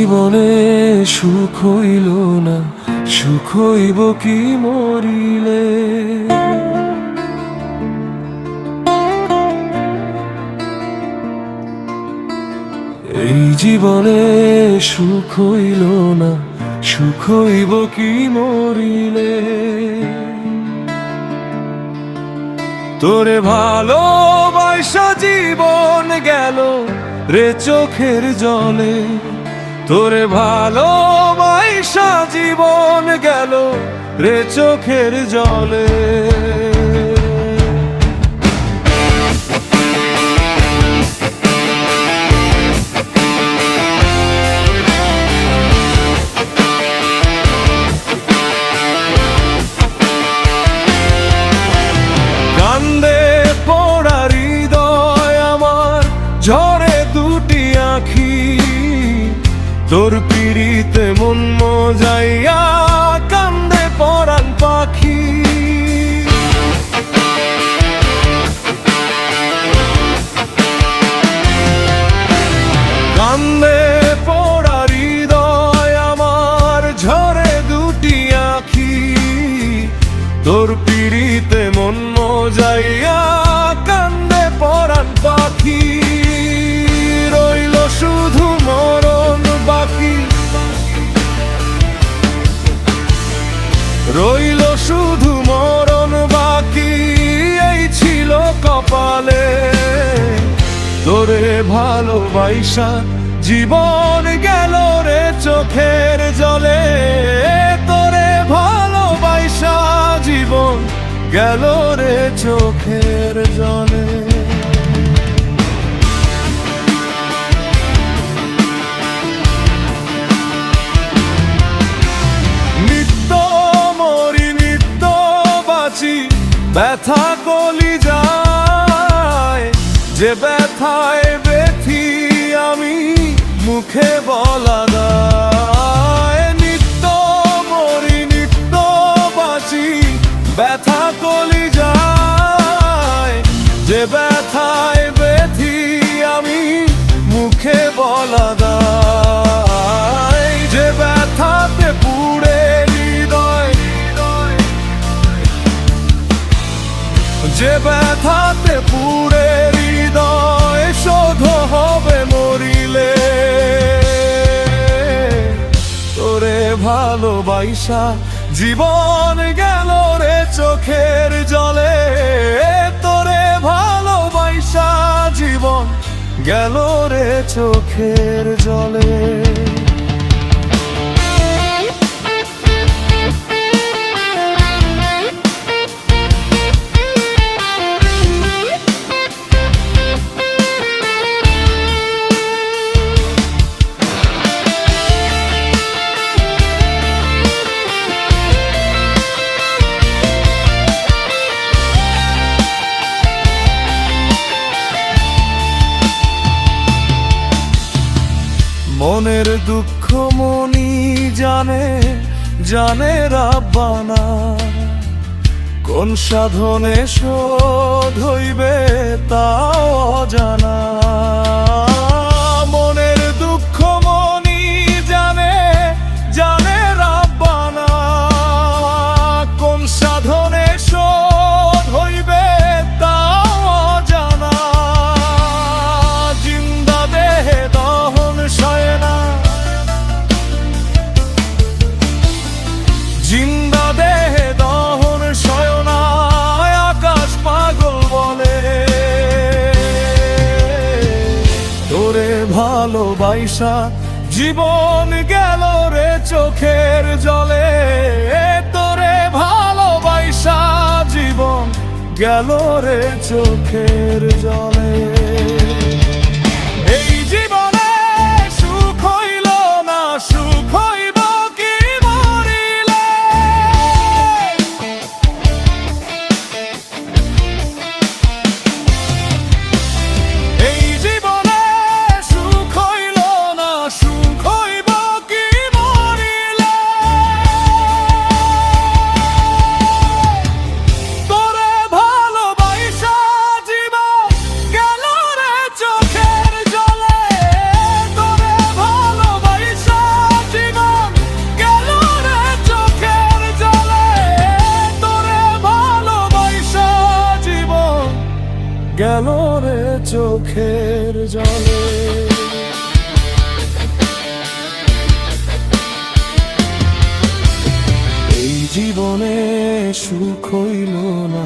জীবনে সুখ হইল না, সুখ হইব কি মরিলে। এই জীবনে সুখ হইল না, সুখ হইব কি মরিলে। তোরে ভালোবাসা জীবন গেল রে চোখের জলে, তোরে ভালোবাসা জীবন গেল রে চোখের জলে। কান্দে পড়া হৃদয় আমার, ঝরে দুটি আঁখি, তোর পিড়িতে মন মজাইয়া কান্দে পরাণ পাখি। কান্দে পড়া হৃদয় আমার, ঝরে দুটি আঁখি, তোর পিড়িতে মন মজাইয়া কান্দে পরাণ পাখি। রইল শুধু মরণ বাকি, রইল শুধু মরণ বাকি, এই ছিল কপালে। তোরে ভালোবাসা জীবন গেল রে চোখের জলে, তোরে ভালোবাসা জীবন গেল রে চোখের জলে। নিত্য মরি নিত্য বাঁচি ব্যথা কলি যায়, যে ব্যথায় ব্যথি আমি মুখে বলা দায়। নিত্য মরি নিত্য বাঁচি ব্যথা কলি যায়, যে ব্যথায় ব্যথি আমি মুখে বলা দায়। যে ব্যথাতে পুড়ে হৃদয়, যে ব্যথাতে পুড়ে হৃদয় শোধ হবে মরিলে। তোরে ভালোবাসা জীবন গেল রে চোখের জলে, তোরে ভালোবাসা জীবন গেল রে চোখের জলে। মনের দুঃখ মনি জানে, জানে রাব্বানা, কোন সাধনে শোধ হইবে তাও অজানা। মনের দুঃখ মনি জানে, জানে রাব্বানা, কোন সাধনে শোধ হইবে তাও অজানা। জিন্দা দেহে দহন সয় না, জিন্দা দেহে দহন সয় না, আকাশ পাগল বলে। তোরে ভালোবাসা জীবন গেল রে চোখের জলে, তোরে ভালোবাসা জীবন গেল রে চোখের জলে। এই জীবনে সুখ হইল না, সুখ হইব কি মরিলে। এই জীবনে সুখ হইল না, সুখ হইব কি মরিলে। তোরে ভালোবাসা জীবন গেল রে চোখের গেল রে চোখের জলে। এই জীবনে সুখ হইল না।